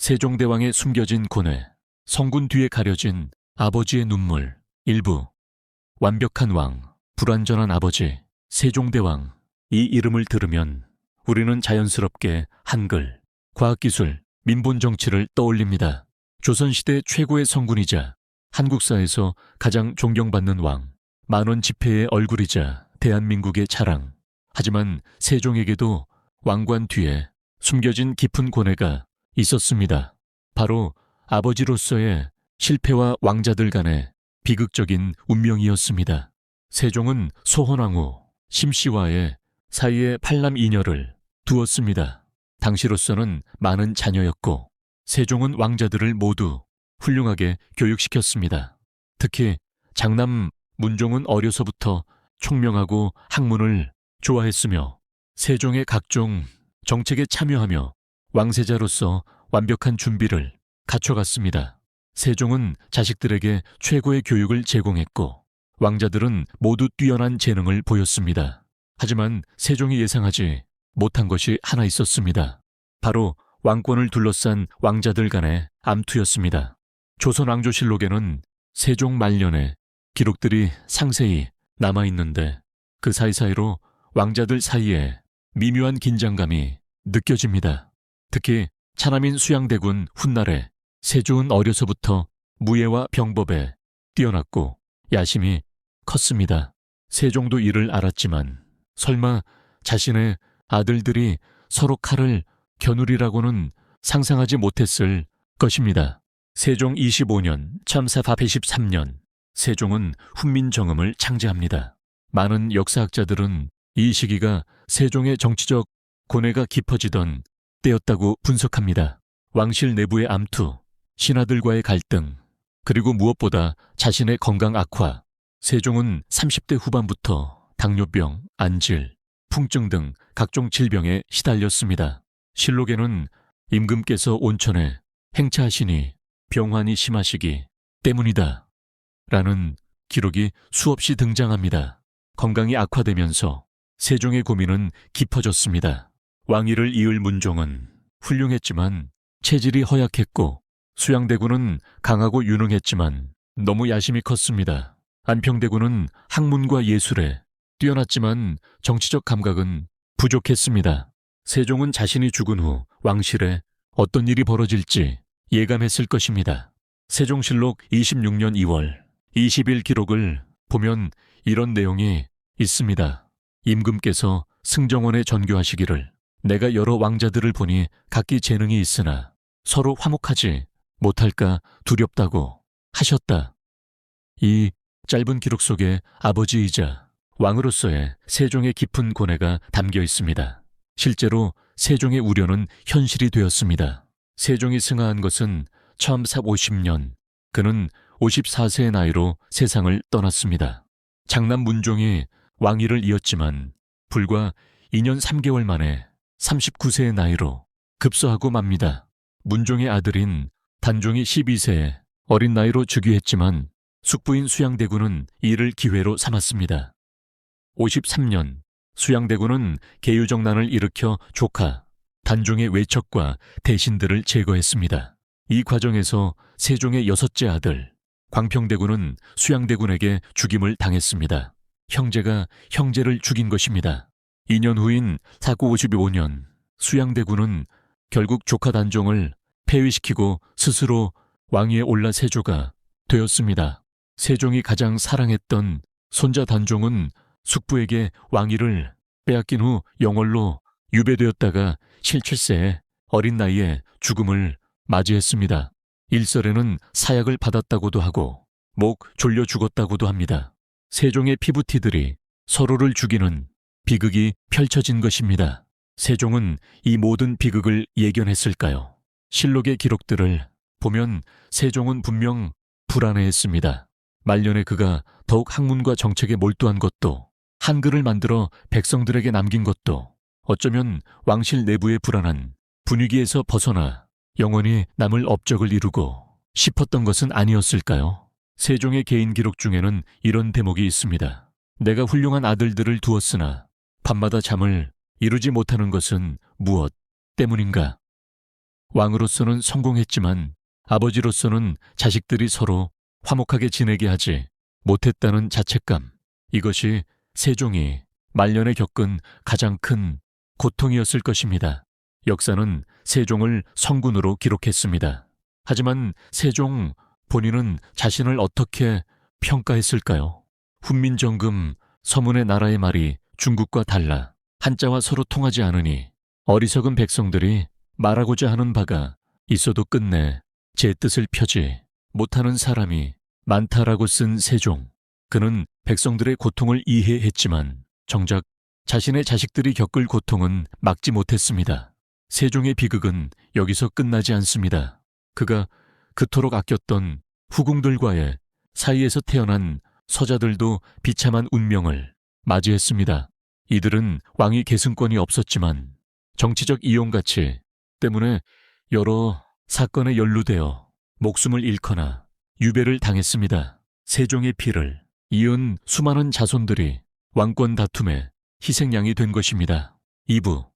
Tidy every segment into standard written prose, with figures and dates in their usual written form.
세종대왕의 숨겨진 고뇌, 성군 뒤에 가려진 아버지의 눈물, 일부. 완벽한 왕, 불완전한 아버지, 세종대왕. 이 이름을 들으면 우리는 자연스럽게 한글, 과학기술, 민본정치를 떠올립니다. 조선시대 최고의 성군이자 한국사에서 가장 존경받는 왕, 만원 지폐의 얼굴이자 대한민국의 자랑. 하지만 세종에게도 왕관 뒤에 숨겨진 깊은 고뇌가 있었습니다. 바로 아버지로서의 실패와 왕자들 간의 비극적인 운명이었습니다. 세종은 소헌왕 후 심씨와의 사이에 팔남이녀를 두었습니다. 당시로서는 많은 자녀였고 세종은 왕자들을 모두 훌륭하게 교육시켰습니다. 특히 장남 문종은 어려서부터 총명하고 학문을 좋아했으며 세종의 각종 정책에 참여하며 왕세자로서 완벽한 준비를 갖춰갔습니다. 세종은 자식들에게 최고의 교육을 제공했고 왕자들은 모두 뛰어난 재능을 보였습니다. 하지만 세종이 예상하지 못한 것이 하나 있었습니다. 바로 왕권을 둘러싼 왕자들 간의 암투였습니다. 조선왕조실록에는 세종 말년의 기록들이 상세히 남아있는데 그 사이사이로 왕자들 사이에 미묘한 긴장감이 느껴집니다. 특히 차남인 수양대군 훗날에 세종은 어려서부터 무예와 병법에 뛰어났고 야심이 컸습니다. 세종도 이를 알았지만 설마 자신의 아들들이 서로 칼을 겨누리라고는 상상하지 못했을 것입니다. 세종 25년 참 413년 세종은 훈민정음을 창제합니다. 많은 역사학자들은 이 시기가 세종의 정치적 고뇌가 깊어지던 때였다고 분석합니다. 왕실 내부의 암투, 신하들과의 갈등, 그리고 무엇보다 자신의 건강 악화. 세종은 30대 후반부터 당뇨병, 안질, 풍증 등 각종 질병에 시달렸습니다. 실록에는 임금께서 온천에 행차하시니 병환이 심하시기 때문이다 라는 기록이 수없이 등장합니다. 건강이 악화되면서 세종의 고민은 깊어졌습니다. 왕위를 이을 문종은 훌륭했지만 체질이 허약했고 수양대군은 강하고 유능했지만 너무 야심이 컸습니다. 안평대군은 학문과 예술에 뛰어났지만 정치적 감각은 부족했습니다. 세종은 자신이 죽은 후 왕실에 어떤 일이 벌어질지 예감했을 것입니다. 세종실록 26년 2월 20일 기록을 보면 이런 내용이 있습니다. 임금께서 승정원에 전교하시기를 내가 여러 왕자들을 보니 각기 재능이 있으나 서로 화목하지 못할까 두렵다고 하셨다. 이 짧은 기록 속에 아버지이자 왕으로서의 세종의 깊은 고뇌가 담겨 있습니다. 실제로 세종의 우려는 현실이 되었습니다. 세종이 승하한 것은 참 450년, 그는 54세의 나이로 세상을 떠났습니다. 장남 문종이 왕위를 이었지만 불과 2년 3개월 만에 39세의 나이로 급서하고 맙니다. 문종의 아들인 단종이 12세에 어린 나이로 즉위했지만 숙부인 수양대군은 이를 기회로 삼았습니다. 53년 수양대군은 계유정난을 일으켜 조카 단종의 외척과 대신들을 제거했습니다. 이 과정에서 세종의 6째 아들 광평대군은 수양대군에게 죽임을 당했습니다. 형제가 형제를 죽인 것입니다. 2년 후인 495년 수양대군은 결국 조카 단종을 폐위시키고 스스로 왕위에 올라 세조가 되었습니다. 세종이 가장 사랑했던 손자 단종은 숙부에게 왕위를 빼앗긴 후 영월로 유배되었다가 실칠세에 어린 나이에 죽음을 맞이했습니다. 일설에는 사약을 받았다고도 하고 목 졸려 죽었다고도 합니다. 세종의 피부티들이 서로를 죽이는 비극이 펼쳐진 것입니다. 세종은 이 모든 비극을 예견했을까요? 실록의 기록들을 보면 세종은 분명 불안해했습니다. 말년에 그가 더욱 학문과 정책에 몰두한 것도 한글을 만들어 백성들에게 남긴 것도 어쩌면 왕실 내부의 불안한 분위기에서 벗어나 영원히 남을 업적을 이루고 싶었던 것은 아니었을까요? 세종의 개인 기록 중에는 이런 대목이 있습니다. 내가 훌륭한 아들들을 두었으나 밤마다 잠을 이루지 못하는 것은 무엇 때문인가? 왕으로서는 성공했지만 아버지로서는 자식들이 서로 화목하게 지내게 하지 못했다는 자책감. 이것이 세종이 말년에 겪은 가장 큰 고통이었을 것입니다. 역사는 세종을 성군으로 기록했습니다. 하지만 세종 본인은 자신을 어떻게 평가했을까요? 훈민정금 서문의 나라의 말이 중국과 달라 한자와 서로 통하지 않으니 어리석은 백성들이 말하고자 하는 바가 있어도 끝내 제 뜻을 펴지 못하는 사람이 많다라고 쓴 세종. 그는 백성들의 고통을 이해했지만 정작 자신의 자식들이 겪을 고통은 막지 못했습니다. 세종의 비극은 여기서 끝나지 않습니다. 그가 그토록 아꼈던 후궁들과의 사이에서 태어난 서자들도 비참한 운명을 맞이했습니다. 이들은 왕위 계승권이 없었지만 정치적 이용가치 때문에 여러 사건에 연루되어 목숨을 잃거나 유배를 당했습니다. 세종의 피를 이은 수많은 자손들이 왕권 다툼에 희생양이 된 것입니다. 2부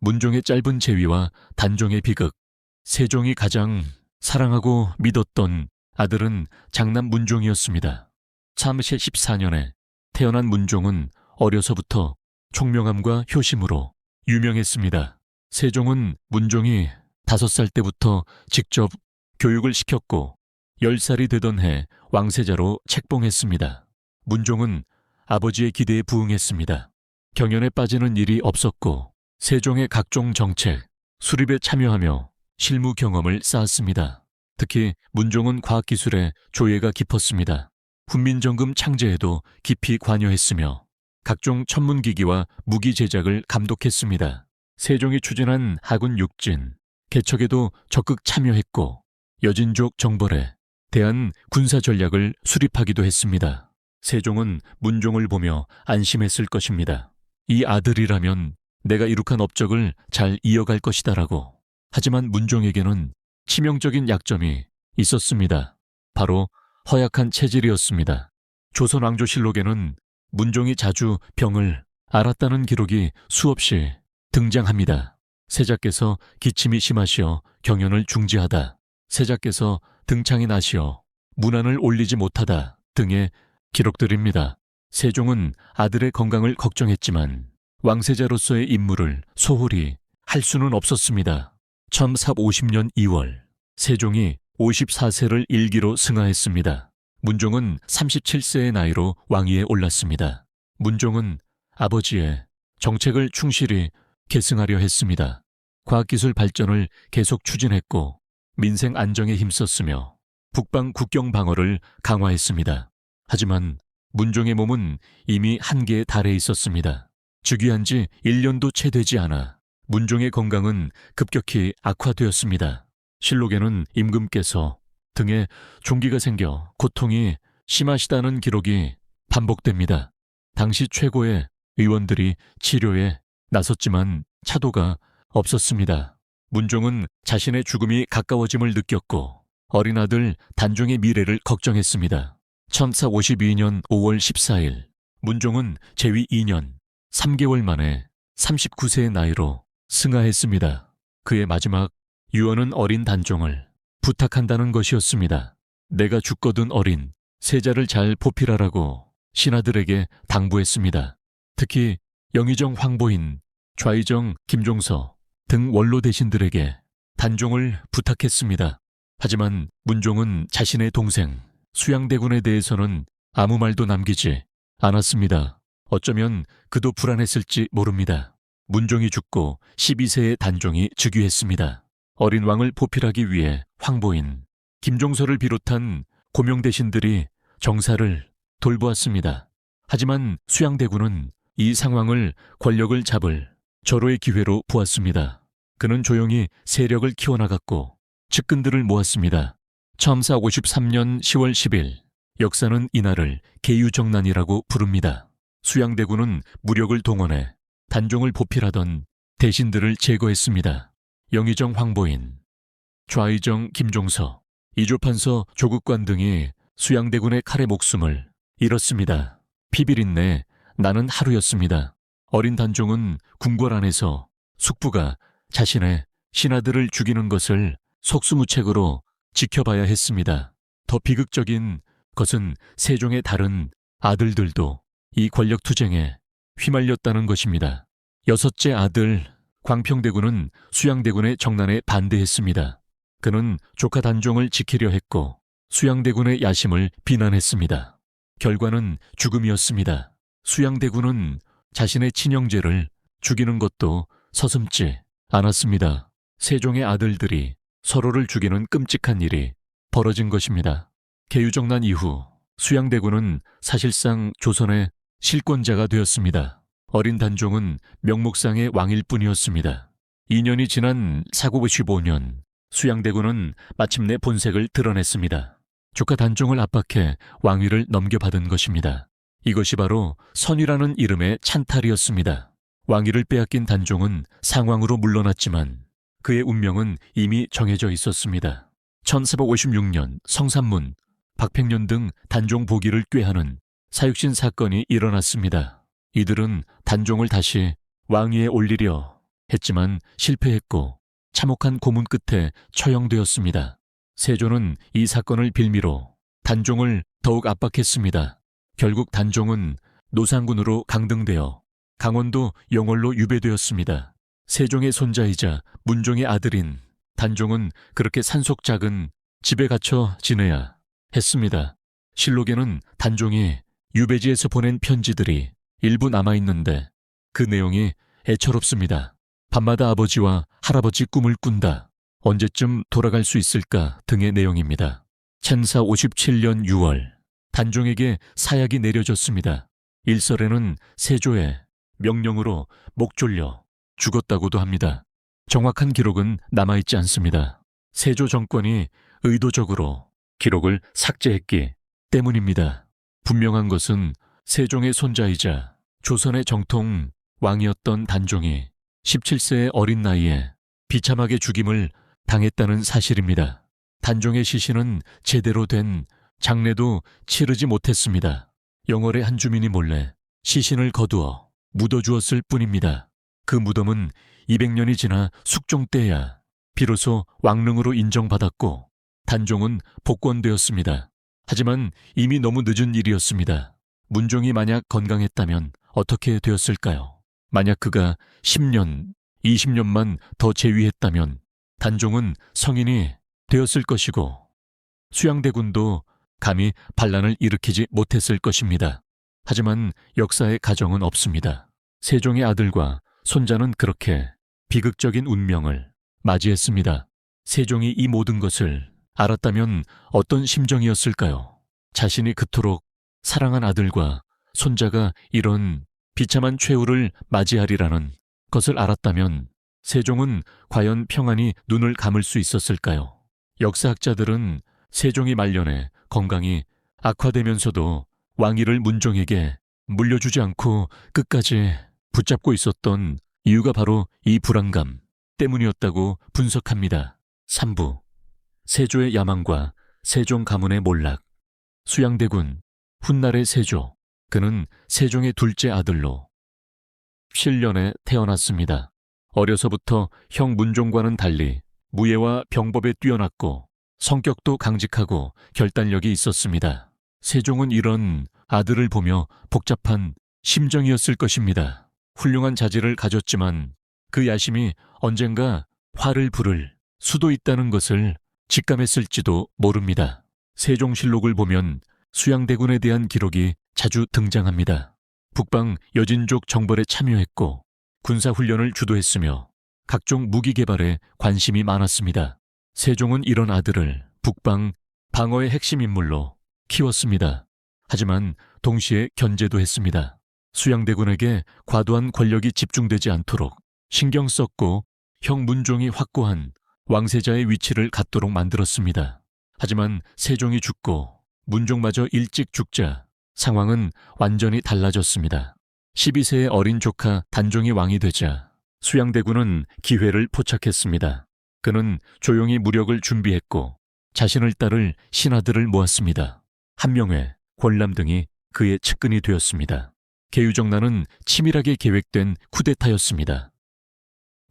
문종의 짧은 재위와 단종의 비극. 세종이 가장 사랑하고 믿었던 아들은 장남 문종이었습니다. 참새 14년에 태어난 문종은 어려서부터 총명함과 효심으로 유명했습니다. 세종은 문종이 5살 때부터 직접 교육을 시켰고 10살이 되던 해 왕세자로 책봉했습니다. 문종은 아버지의 기대에 부응했습니다. 경연에 빠지는 일이 없었고 세종의 각종 정책, 수립에 참여하며 실무 경험을 쌓았습니다. 특히 문종은 과학기술에 조예가 깊었습니다. 훈민정금 창제에도 깊이 관여했으며 각종 천문기기와 무기 제작을 감독했습니다. 세종이 추진한 하군 육진, 개척에도 적극 참여했고 여진족 정벌에 대한 군사 전략을 수립하기도 했습니다. 세종은 문종을 보며 안심했을 것입니다. 이 아들이라면 내가 이룩한 업적을 잘 이어갈 것이다라고. 하지만 문종에게는 치명적인 약점이 있었습니다. 바로 허약한 체질이었습니다. 조선왕조실록에는 문종이 자주 병을 앓았다는 기록이 수없이 등장합니다. 세자께서 기침이 심하시어 경연을 중지하다, 세자께서 등창이 나시어 문안을 올리지 못하다 등의 기록들입니다. 세종은 아들의 건강을 걱정했지만 왕세자로서의 임무를 소홀히 할 수는 없었습니다. 첨삽 50년 2월 세종이 54세를 일기로 승하했습니다. 문종은 37세의 나이로 왕위에 올랐습니다. 문종은 아버지의 정책을 충실히 계승하려 했습니다. 과학기술 발전을 계속 추진했고 민생 안정에 힘썼으며 북방 국경 방어를 강화했습니다. 하지만 문종의 몸은 이미 한계에 달해 있었습니다. 즉위한 지 1년도 채 되지 않아 문종의 건강은 급격히 악화되었습니다. 실록에는 임금께서 등에 종기가 생겨 고통이 심하시다는 기록이 반복됩니다. 당시 최고의 의원들이 치료에 나섰지만 차도가 없었습니다. 문종은 자신의 죽음이 가까워짐을 느꼈고 어린 아들 단종의 미래를 걱정했습니다. 첨사 52년 5월 14일 문종은 재위 2년 3개월 만에 39세의 나이로 승하했습니다. 그의 마지막 유언은 어린 단종을 부탁한다는 것이었습니다. 내가 죽거든 어린 세자를 잘 보필하라고 신하들에게 당부했습니다. 특히 영의정 황보인, 좌의정 김종서 등 원로 대신들에게 단종을 부탁했습니다. 하지만 문종은 자신의 동생 수양대군에 대해서는 아무 말도 남기지 않았습니다. 어쩌면 그도 불안했을지 모릅니다. 문종이 죽고 12세의 단종이 즉위했습니다. 어린 왕을 보필하기 위해 황보인, 김종서를 비롯한 고명 대신들이 정사를 돌보았습니다. 하지만 수양대군은 이 상황을 권력을 잡을 절호의 기회로 보았습니다. 그는 조용히 세력을 키워나갔고 측근들을 모았습니다. 첨사 53년 10월 10일 역사는 이날을 계유정난이라고 부릅니다. 수양대군은 무력을 동원해 단종을 보필하던 대신들을 제거했습니다. 영의정 황보인, 좌의정 김종서, 이조판서 조국관 등이 수양대군의 칼에 목숨을 잃었습니다. 피비린내 나는 하루였습니다. 어린 단종은 궁궐 안에서 숙부가 자신의 신하들을 죽이는 것을 속수무책으로 지켜봐야 했습니다. 더 비극적인 것은 세종의 다른 아들들도 이 권력투쟁에 휘말렸다는 것입니다. 여섯째 아들 광평대군은 수양대군의 정난에 반대했습니다. 그는 조카 단종을 지키려 했고 수양대군의 야심을 비난했습니다. 결과는 죽음이었습니다. 수양대군은 자신의 친형제를 죽이는 것도 서슴지 않았습니다. 세종의 아들들이 서로를 죽이는 끔찍한 일이 벌어진 것입니다. 계유정난 이후 수양대군은 사실상 조선의 실권자가 되었습니다. 어린 단종은 명목상의 왕일 뿐이었습니다. 2년이 지난 사고 15년 수양대군은 마침내 본색을 드러냈습니다. 조카 단종을 압박해 왕위를 넘겨받은 것입니다. 이것이 바로 선위라는 이름의 찬탈이었습니다. 왕위를 빼앗긴 단종은 상왕으로 물러났지만 그의 운명은 이미 정해져 있었습니다. 1456년 성산문, 박팽년 등 단종 보기를 꾀하는 사육신 사건이 일어났습니다. 이들은 단종을 다시 왕위에 올리려 했지만 실패했고 참혹한 고문 끝에 처형되었습니다. 세조는 이 사건을 빌미로 단종을 더욱 압박했습니다. 결국 단종은 노상군으로 강등되어 강원도 영월로 유배되었습니다. 세종의 손자이자 문종의 아들인 단종은 그렇게 산속 작은 집에 갇혀 지내야 했습니다. 실록에는 단종이 유배지에서 보낸 편지들이 일부 남아있는데 그 내용이 애처롭습니다. 밤마다 아버지와 할아버지 꿈을 꾼다. 언제쯤 돌아갈 수 있을까 등의 내용입니다. 천사 57년 6월 단종에게 사약이 내려졌습니다. 일설에는 세조의 명령으로 목 졸려 죽었다고도 합니다. 정확한 기록은 남아있지 않습니다. 세조 정권이 의도적으로 기록을 삭제했기 때문입니다. 분명한 것은 세종의 손자이자 조선의 정통 왕이었던 단종이 17세의 어린 나이에 비참하게 죽임을 당했다는 사실입니다. 단종의 시신은 제대로 된 장례도 치르지 못했습니다. 영월의 한 주민이 몰래 시신을 거두어 묻어주었을 뿐입니다. 그 무덤은 200년이 지나 숙종 때야 비로소 왕릉으로 인정받았고 단종은 복권되었습니다. 하지만 이미 너무 늦은 일이었습니다. 문종이 만약 건강했다면 어떻게 되었을까요? 만약 그가 10년, 20년만 더 재위했다면 단종은 성인이 되었을 것이고 수양대군도 감히 반란을 일으키지 못했을 것입니다. 하지만 역사의 가정은 없습니다. 세종의 아들과 손자는 그렇게 비극적인 운명을 맞이했습니다. 세종이 이 모든 것을 알았다면 어떤 심정이었을까요? 자신이 그토록 사랑한 아들과 손자가 이런 비참한 최후를 맞이하리라는 것을 알았다면 세종은 과연 평안히 눈을 감을 수 있었을까요? 역사학자들은 세종이 말년에 건강이 악화되면서도 왕위를 문종에게 물려주지 않고 끝까지 붙잡고 있었던 이유가 바로 이 불안감 때문이었다고 분석합니다. 3부 세조의 야망과 세종 가문의 몰락. 수양대군, 훗날의 세조. 그는 세종의 둘째 아들로 7년에 태어났습니다. 어려서부터 형 문종과는 달리 무예와 병법에 뛰어났고 성격도 강직하고 결단력이 있었습니다. 세종은 이런 아들을 보며 복잡한 심정이었을 것입니다. 훌륭한 자질을 가졌지만 그 야심이 언젠가 화를 부를 수도 있다는 것을 직감했을지도 모릅니다. 세종실록을 보면 수양대군에 대한 기록이 자주 등장합니다. 북방 여진족 정벌에 참여했고 군사훈련을 주도했으며 각종 무기 개발에 관심이 많았습니다. 세종은 이런 아들을 북방 방어의 핵심 인물로 키웠습니다. 하지만 동시에 견제도 했습니다. 수양대군에게 과도한 권력이 집중되지 않도록 신경 썼고 형 문종이 확고한 왕세자의 위치를 갖도록 만들었습니다. 하지만 세종이 죽고 문종마저 일찍 죽자 상황은 완전히 달라졌습니다. 12세의 어린 조카 단종이 왕이 되자 수양대군은 기회를 포착했습니다. 그는 조용히 무력을 준비했고 자신을 따를 신하들을 모았습니다. 한명회, 권람 등이 그의 측근이 되었습니다. 계유정난은 치밀하게 계획된 쿠데타였습니다.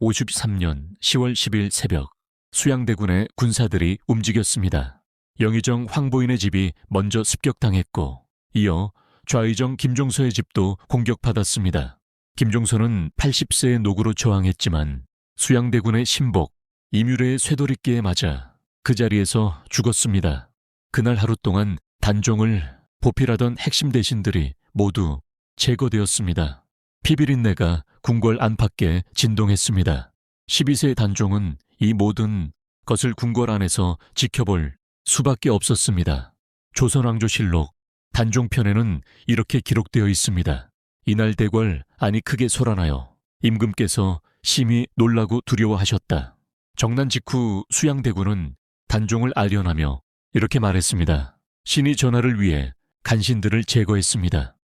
53년 10월 10일 새벽 수양대군의 군사들이 움직였습니다. 영의정 황보인의 집이 먼저 습격당했고 이어 좌의정 김종서의 집도 공격받았습니다. 김종서는 80세의 노구로 저항했지만 수양대군의 신복 이뮤래의 쇠도리끼에 맞아 그 자리에서 죽었습니다. 그날 하루 동안 단종을 보필하던 핵심 대신들이 모두 제거되었습니다. 피비린내가 궁궐 안팎에 진동했습니다. 12세 단종은 이 모든 것을 궁궐 안에서 지켜볼 수밖에 없었습니다. 조선왕조실록 단종편에는 이렇게 기록되어 있습니다. 이날 대궐 안이 크게 소란하여 임금께서 심히 놀라고 두려워하셨다. 정난 직후 수양대군은 단종을 아련하며 이렇게 말했습니다. 신이 전하를 위해 간신들을 제거했습니다.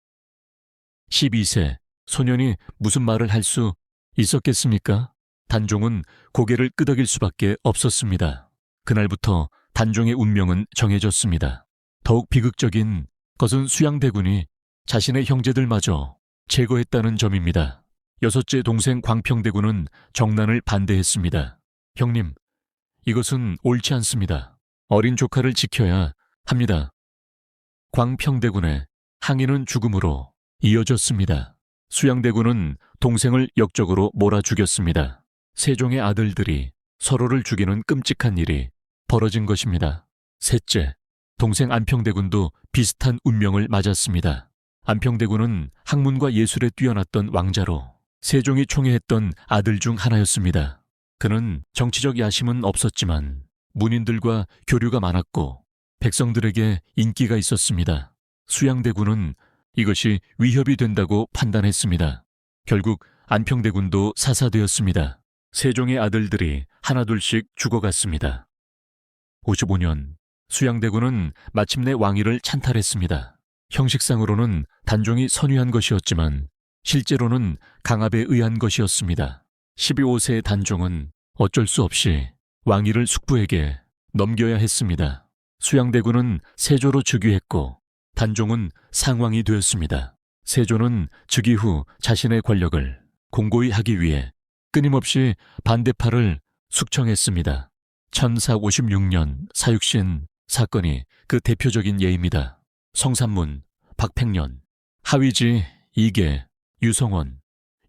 12세 소년이 무슨 말을 할 수 있었겠습니까? 단종은 고개를 끄덕일 수밖에 없었습니다. 그날부터 단종의 운명은 정해졌습니다. 더욱 비극적인 것은 수양대군이 자신의 형제들마저 제거했다는 점입니다. 여섯째 동생 광평대군은 정난을 반대했습니다. 형님, 이것은 옳지 않습니다. 어린 조카를 지켜야 합니다. 광평대군의 항의는 죽음으로 이어졌습니다. 수양대군은 동생을 역적으로 몰아 죽였습니다. 세종의 아들들이 서로를 죽이는 끔찍한 일이 벌어진 것입니다. 셋째, 동생 안평대군도 비슷한 운명을 맞았습니다. 안평대군은 학문과 예술에 뛰어났던 왕자로 세종이 총애했던 아들 중 하나였습니다. 그는 정치적 야심은 없었지만 문인들과 교류가 많았고 백성들에게 인기가 있었습니다. 수양대군은 이것이 위협이 된다고 판단했습니다. 결국 안평대군도 사사되었습니다. 세종의 아들들이 하나둘씩 죽어갔습니다. 55년 수양대군은 마침내 왕위를 찬탈했습니다. 형식상으로는 단종이 선위한 것이었지만 실제로는 강압에 의한 것이었습니다. 12.5세의 단종은 어쩔 수 없이 왕위를 숙부에게 넘겨야 했습니다. 수양대군은 세조로 즉위했고 단종은 상왕이 되었습니다. 세조는 즉위 후 자신의 권력을 공고히 하기 위해 끊임없이 반대파를 숙청했습니다. 1456년 사육신 사건이 그 대표적인 예입니다. 성산문, 박팽년, 하위지, 이계, 유성원,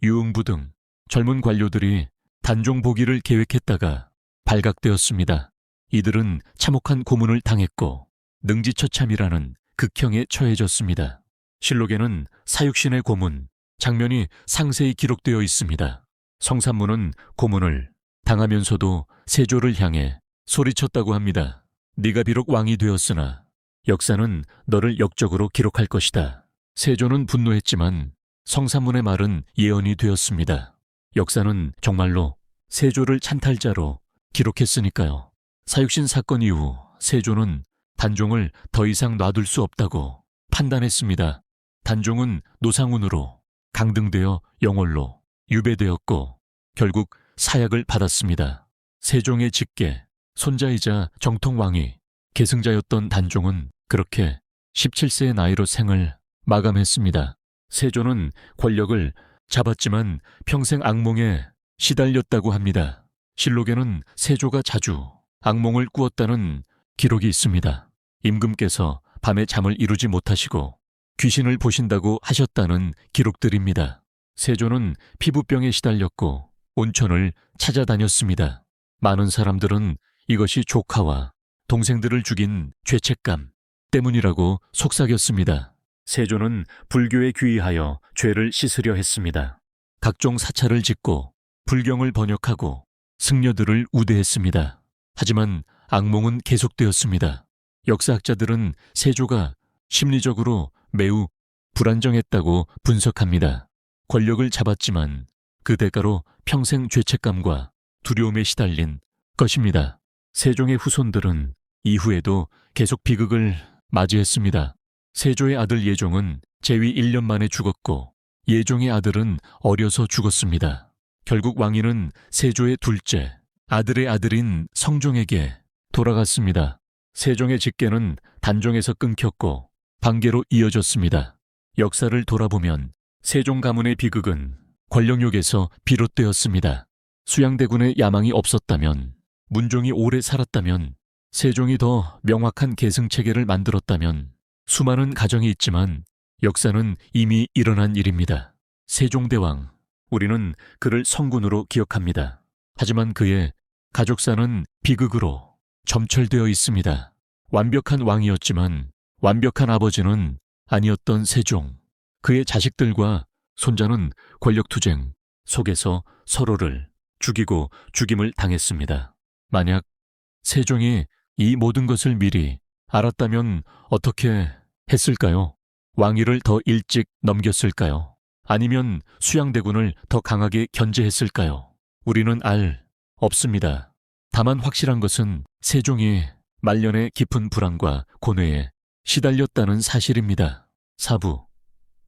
유응부 등 젊은 관료들이 단종 복위를 계획했다가 발각되었습니다. 이들은 참혹한 고문을 당했고 능지처참이라는 극형에 처해졌습니다. 실록에는 사육신의 고문 장면이 상세히 기록되어 있습니다. 성산문은 고문을 당하면서도 세조를 향해 소리쳤다고 합니다. 네가 비록 왕이 되었으나 역사는 너를 역적으로 기록할 것이다. 세조는 분노했지만 성산문의 말은 예언이 되었습니다. 역사는 정말로 세조를 찬탈자로 기록했으니까요. 사육신 사건 이후 세조는 단종을 더 이상 놔둘 수 없다고 판단했습니다. 단종은 노상운으로 강등되어 영월로 유배되었고 결국 사약을 받았습니다. 세종의 직계, 손자이자 정통왕이 계승자였던 단종은 그렇게 17세의 나이로 생을 마감했습니다. 세조는 권력을 잡았지만 평생 악몽에 시달렸다고 합니다. 실록에는 세조가 자주 악몽을 꾸었다는 기록이 있습니다. 임금께서 밤에 잠을 이루지 못하시고 귀신을 보신다고 하셨다는 기록들입니다. 세조는 피부병에 시달렸고 온천을 찾아다녔습니다. 많은 사람들은 이것이 조카와 동생들을 죽인 죄책감 때문이라고 속삭였습니다. 세조는 불교에 귀의하여 죄를 씻으려 했습니다. 각종 사찰을 짓고 불경을 번역하고 승려들을 우대했습니다. 하지만 악몽은 계속되었습니다. 역사학자들은 세조가 심리적으로 매우 불안정했다고 분석합니다. 권력을 잡았지만 그 대가로 평생 죄책감과 두려움에 시달린 것입니다. 세종의 후손들은 이후에도 계속 비극을 맞이했습니다. 세조의 아들 예종은 재위 1년 만에 죽었고 예종의 아들은 어려서 죽었습니다. 결국 왕위는 세조의 둘째 아들의 아들인 성종에게 돌아갔습니다. 세종의 직계는 단종에서 끊겼고 반계로 이어졌습니다. 역사를 돌아보면 세종 가문의 비극은 권력욕에서 비롯되었습니다. 수양대군의 야망이 없었다면, 문종이 오래 살았다면, 세종이 더 명확한 계승체계를 만들었다면 수많은 가정이 있지만 역사는 이미 일어난 일입니다. 세종대왕, 우리는 그를 성군으로 기억합니다. 하지만 그의 가족사는 비극으로 점철되어 있습니다. 완벽한 왕이었지만 완벽한 아버지는 아니었던 세종. 그의 자식들과 손자는 권력투쟁 속에서 서로를 죽이고 죽임을 당했습니다. 만약 세종이 이 모든 것을 미리 알았다면 어떻게 했을까요? 왕위를 더 일찍 넘겼을까요? 아니면 수양대군을 더 강하게 견제했을까요? 우리는 알 없습니다. 다만 확실한 것은 세종이 말년의 깊은 불안과 고뇌에 시달렸다는 사실입니다. 사부,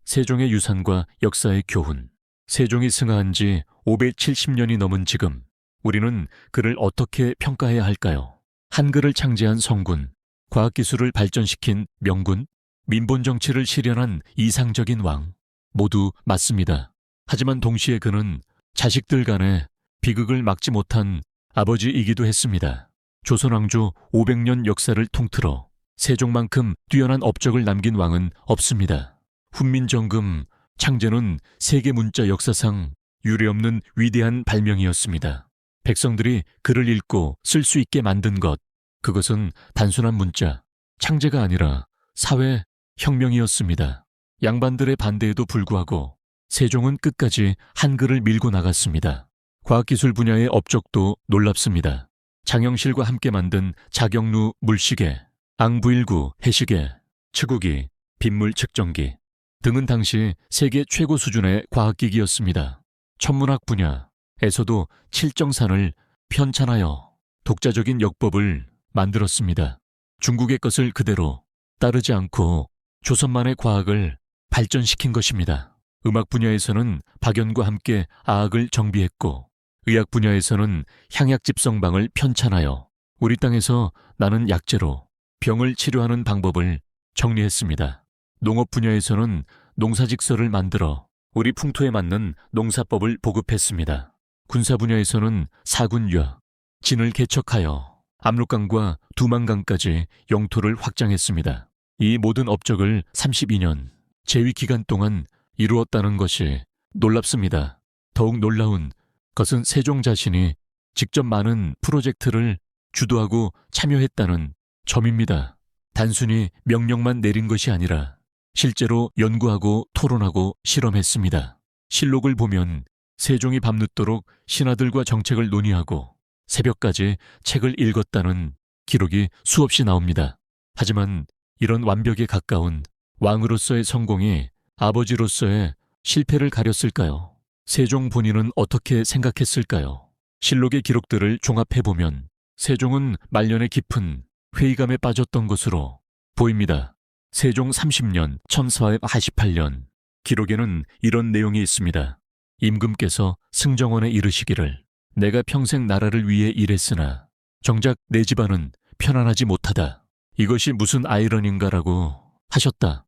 세종의 유산과 역사의 교훈. 세종이 승하한 지 570년이 넘은 지금 우리는 그를 어떻게 평가해야 할까요? 한글을 창제한 성군, 과학기술을 발전시킨 명군, 민본정치를 실현한 이상적인 왕, 모두 맞습니다. 하지만 동시에 그는 자식들 간의 비극을 막지 못한 아버지이기도 했습니다. 조선왕조 500년 역사를 통틀어 세종만큼 뛰어난 업적을 남긴 왕은 없습니다. 훈민정금 창제는 세계 문자 역사상 유례없는 위대한 발명이었습니다. 백성들이 글을 읽고 쓸 수 있게 만든 것, 그것은 단순한 문자, 창제가 아니라 사회 혁명이었습니다. 양반들의 반대에도 불구하고 세종은 끝까지 한글을 밀고 나갔습니다. 과학기술 분야의 업적도 놀랍습니다. 장영실과 함께 만든 자경루 물시계, 앙부일구 해시계, 측우기, 빗물 측정기 등은 당시 세계 최고 수준의 과학기기였습니다. 천문학 분야에서도 칠정산을 편찬하여 독자적인 역법을 만들었습니다. 중국의 것을 그대로 따르지 않고 조선만의 과학을 발전시킨 것입니다. 음악 분야에서는 박연과 함께 아학을 정비했고, 의학 분야에서는 향약집성방을 편찬하여 우리 땅에서 나는 약재로 병을 치료하는 방법을 정리했습니다. 농업 분야에서는 농사직서를 만들어 우리 풍토에 맞는 농사법을 보급했습니다. 군사 분야에서는 사군ရွ, 진을 개척하여 압록강과 두만강까지 영토를 확장했습니다. 이 모든 업적을 32년 재위 기간 동안 이루었다는 것이 놀랍습니다. 더욱 놀라운 것은 세종 자신이 직접 많은 프로젝트를 주도하고 참여했다는 점입니다. 단순히 명령만 내린 것이 아니라 실제로 연구하고 토론하고 실험했습니다. 실록을 보면 세종이 밤늦도록 신하들과 정책을 논의하고 새벽까지 책을 읽었다는 기록이 수없이 나옵니다. 하지만 이런 완벽에 가까운 왕으로서의 성공이 아버지로서의 실패를 가렸을까요? 세종 본인은 어떻게 생각했을까요? 실록의 기록들을 종합해보면 세종은 말년의 깊은 회의감에 빠졌던 것으로 보입니다. 세종 30년 1488년 기록에는 이런 내용이 있습니다. 임금께서 승정원에 이르시기를 내가 평생 나라를 위해 일했으나 정작 내 집안은 편안하지 못하다. 이것이 무슨 아이러니인가라고 하셨다.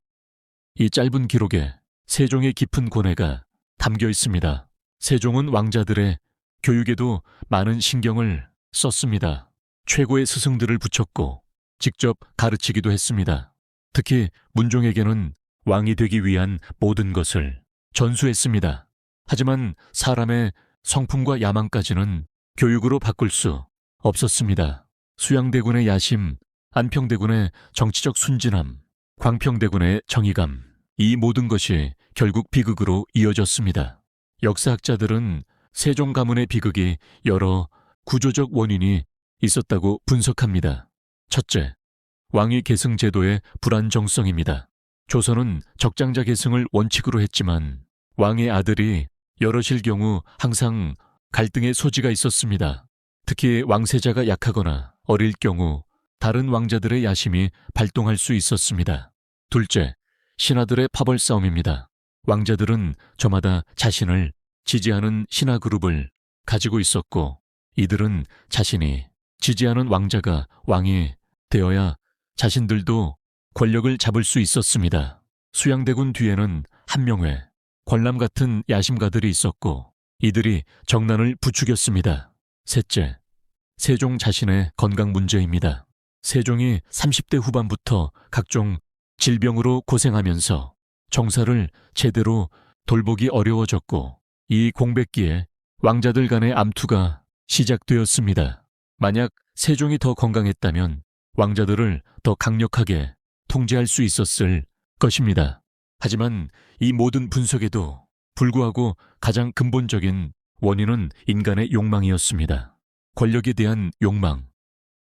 이 짧은 기록에 세종의 깊은 고뇌가 담겨 있습니다. 세종은 왕자들의 교육에도 많은 신경을 썼습니다. 최고의 스승들을 붙였고 직접 가르치기도 했습니다. 특히 문종에게는 왕이 되기 위한 모든 것을 전수했습니다. 하지만 사람의 성품과 야망까지는 교육으로 바꿀 수 없었습니다. 수양대군의 야심, 안평대군의 정치적 순진함, 광평대군의 정의감, 이 모든 것이 결국 비극으로 이어졌습니다. 역사학자들은 세종 가문의 비극이 여러 구조적 원인이 있었다고 분석합니다. 첫째, 왕위 계승 제도의 불안정성입니다. 조선은 적장자 계승을 원칙으로 했지만 왕의 아들이 여럿일 경우 항상 갈등의 소지가 있었습니다. 특히 왕세자가 약하거나 어릴 경우 다른 왕자들의 야심이 발동할 수 있었습니다. 둘째, 신하들의 파벌 싸움입니다. 왕자들은 저마다 자신을 지지하는 신하 그룹을 가지고 있었고 이들은 자신이 지지하는 왕자가 왕이 되어야 자신들도 권력을 잡을 수 있었습니다. 수양대군 뒤에는 한명회, 관람 같은 야심가들이 있었고 이들이 정난을 부추겼습니다. 셋째, 세종 자신의 건강 문제입니다. 세종이 30대 후반부터 각종 질병으로 고생하면서 정사를 제대로 돌보기 어려워졌고 이 공백기에 왕자들 간의 암투가 시작되었습니다. 만약 세종이 더 건강했다면 왕자들을 더 강력하게 통제할 수 있었을 것입니다. 하지만 이 모든 분석에도 불구하고 가장 근본적인 원인은 인간의 욕망이었습니다. 권력에 대한 욕망,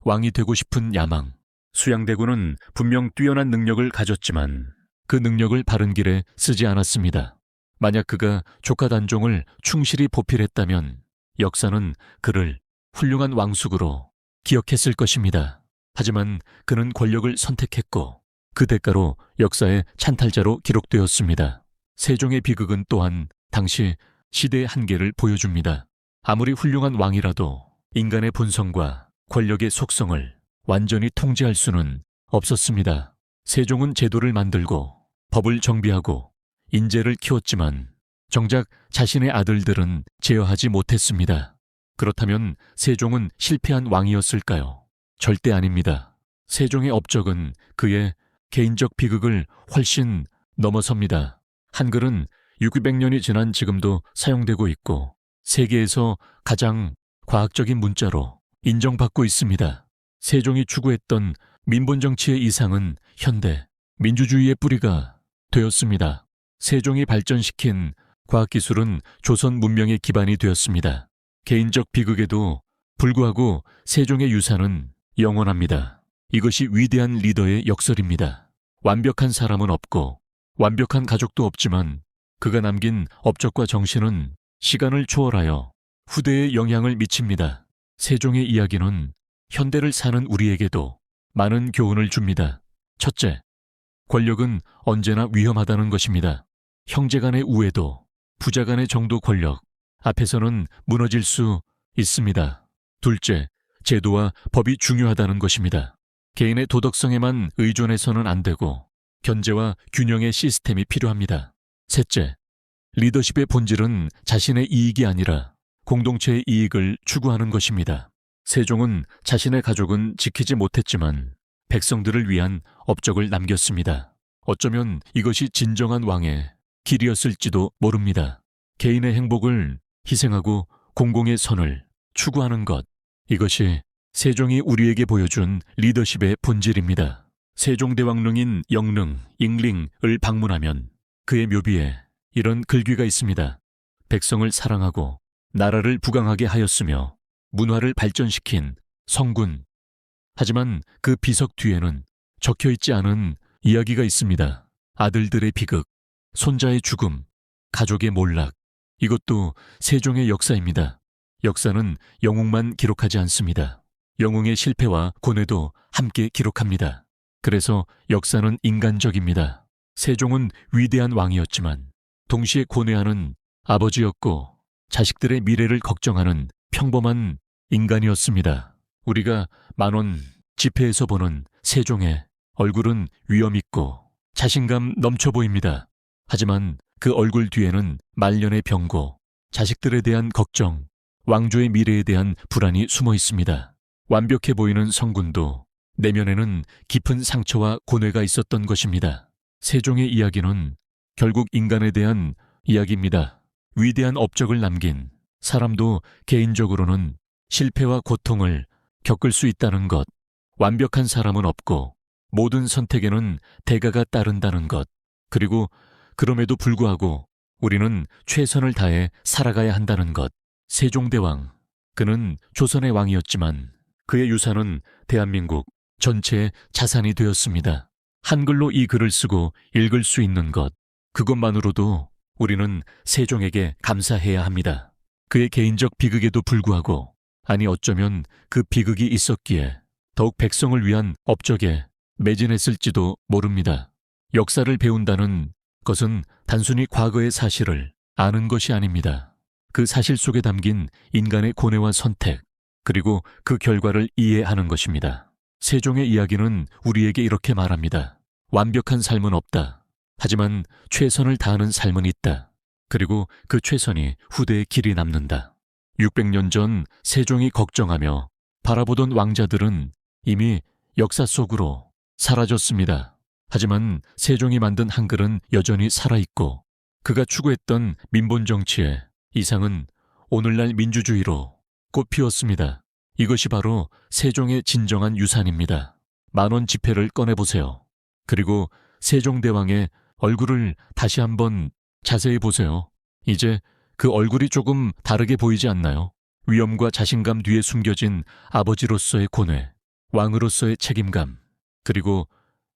왕이 되고 싶은 야망. 수양대군은 분명 뛰어난 능력을 가졌지만 그 능력을 바른 길에 쓰지 않았습니다. 만약 그가 조카 단종을 충실히 보필했다면 역사는 그를 훌륭한 왕숙으로 기억했을 것입니다. 하지만 그는 권력을 선택했고 그 대가로 역사의 찬탈자로 기록되었습니다. 세종의 비극은 또한 당시 시대의 한계를 보여줍니다. 아무리 훌륭한 왕이라도 인간의 본성과 권력의 속성을 완전히 통제할 수는 없었습니다. 세종은 제도를 만들고 법을 정비하고 인재를 키웠지만 정작 자신의 아들들은 제어하지 못했습니다. 그렇다면 세종은 실패한 왕이었을까요? 절대 아닙니다. 세종의 업적은 그의 개인적 비극을 훨씬 넘어섭니다. 한글은 600년이 지난 지금도 사용되고 있고 세계에서 가장 과학적인 문자로 인정받고 있습니다. 세종이 추구했던 민본정치의 이상은 현대 민주주의의 뿌리가 되었습니다. 세종이 발전시킨 과학기술은 조선 문명의 기반이 되었습니다. 개인적 비극에도 불구하고 세종의 유산은 영원합니다. 이것이 위대한 리더의 역설입니다. 완벽한 사람은 없고 완벽한 가족도 없지만 그가 남긴 업적과 정신은 시간을 초월하여 후대에 영향을 미칩니다. 세종의 이야기는 현대를 사는 우리에게도 많은 교훈을 줍니다. 첫째, 권력은 언제나 위험하다는 것입니다. 형제 간의 우애도 부자 간의 정도 권력 앞에서는 무너질 수 있습니다. 둘째, 제도와 법이 중요하다는 것입니다. 개인의 도덕성에만 의존해서는 안 되고 견제와 균형의 시스템이 필요합니다. 셋째, 리더십의 본질은 자신의 이익이 아니라 공동체의 이익을 추구하는 것입니다. 세종은 자신의 가족은 지키지 못했지만 백성들을 위한 업적을 남겼습니다. 어쩌면 이것이 진정한 왕의 길이었을지도 모릅니다. 개인의 행복을 희생하고 공공의 선을 추구하는 것, 이것이 세종이 우리에게 보여준 리더십의 본질입니다. 세종대왕릉인 영릉, 잉링을 방문하면 그의 묘비에 이런 글귀가 있습니다. 백성을 사랑하고 나라를 부강하게 하였으며 문화를 발전시킨 성군. 하지만 그 비석 뒤에는 적혀있지 않은 이야기가 있습니다. 아들들의 비극, 손자의 죽음, 가족의 몰락. 이것도 세종의 역사입니다. 역사는 영웅만 기록하지 않습니다. 영웅의 실패와 고뇌도 함께 기록합니다. 그래서 역사는 인간적입니다. 세종은 위대한 왕이었지만 동시에 고뇌하는 아버지였고 자식들의 미래를 걱정하는 평범한 인간이었습니다. 우리가 만원 지폐에서 보는 세종의 얼굴은 위엄있고 자신감 넘쳐 보입니다. 하지만 그 얼굴 뒤에는 말년의 병고, 자식들에 대한 걱정, 왕조의 미래에 대한 불안이 숨어 있습니다. 완벽해 보이는 성군도 내면에는 깊은 상처와 고뇌가 있었던 것입니다. 세종의 이야기는 결국 인간에 대한 이야기입니다. 위대한 업적을 남긴 사람도 개인적으로는 실패와 고통을 겪을 수 있다는 것, 완벽한 사람은 없고 모든 선택에는 대가가 따른다는 것, 그리고 그럼에도 불구하고 우리는 최선을 다해 살아가야 한다는 것. 세종대왕, 그는 조선의 왕이었지만 그의 유산은 대한민국 전체의 자산이 되었습니다. 한글로 이 글을 쓰고 읽을 수 있는 것, 그것만으로도 우리는 세종에게 감사해야 합니다. 그의 개인적 비극에도 불구하고, 아니 어쩌면 그 비극이 있었기에 더욱 백성을 위한 업적에 매진했을지도 모릅니다. 역사를 배운다는 것은 단순히 과거의 사실을 아는 것이 아닙니다. 그 사실 속에 담긴 인간의 고뇌와 선택, 그리고 그 결과를 이해하는 것입니다. 세종의 이야기는 우리에게 이렇게 말합니다. 완벽한 삶은 없다. 하지만 최선을 다하는 삶은 있다. 그리고 그 최선이 후대에 길이 남는다. 600년 전 세종이 걱정하며 바라보던 왕자들은 이미 역사 속으로 사라졌습니다. 하지만 세종이 만든 한글은 여전히 살아있고 그가 추구했던 민본 정치의 이상은 오늘날 민주주의로 꽃피웠습니다. 이것이 바로 세종의 진정한 유산입니다. 10,000원 지폐를 꺼내보세요. 그리고 세종대왕의 얼굴을 다시 한번 자세히 보세요. 이제 그 얼굴이 조금 다르게 보이지 않나요? 위엄과 자신감 뒤에 숨겨진 아버지로서의 고뇌, 왕으로서의 책임감, 그리고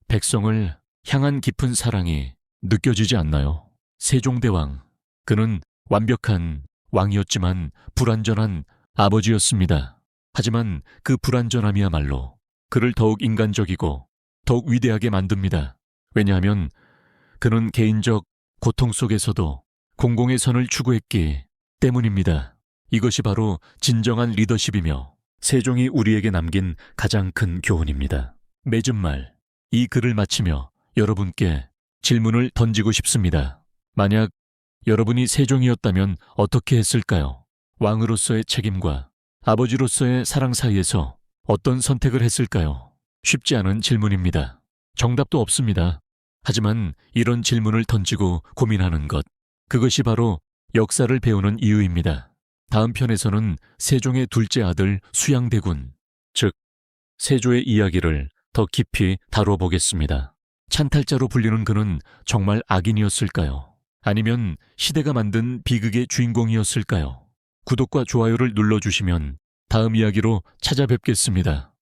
백성을 향한 깊은 사랑이 느껴지지 않나요? 세종대왕, 그는 완벽한 왕이었지만 불완전한 아버지였습니다. 하지만 그 불완전함이야말로 그를 더욱 인간적이고 더욱 위대하게 만듭니다. 왜냐하면 그는 개인적 고통 속에서도 공공의 선을 추구했기 때문입니다. 이것이 바로 진정한 리더십이며 세종이 우리에게 남긴 가장 큰 교훈입니다. 맺은 말, 이 글을 마치며 여러분께 질문을 던지고 싶습니다. 만약 여러분이 세종이었다면 어떻게 했을까요? 왕으로서의 책임과 아버지로서의 사랑 사이에서 어떤 선택을 했을까요? 쉽지 않은 질문입니다. 정답도 없습니다. 하지만 이런 질문을 던지고 고민하는 것, 그것이 바로 역사를 배우는 이유입니다. 다음 편에서는 세종의 둘째 아들 수양대군, 즉 세조의 이야기를 더 깊이 다뤄보겠습니다. 찬탈자로 불리는 그는 정말 악인이었을까요? 아니면 시대가 만든 비극의 주인공이었을까요? 구독과 좋아요를 눌러주시면 다음 이야기로 찾아뵙겠습니다.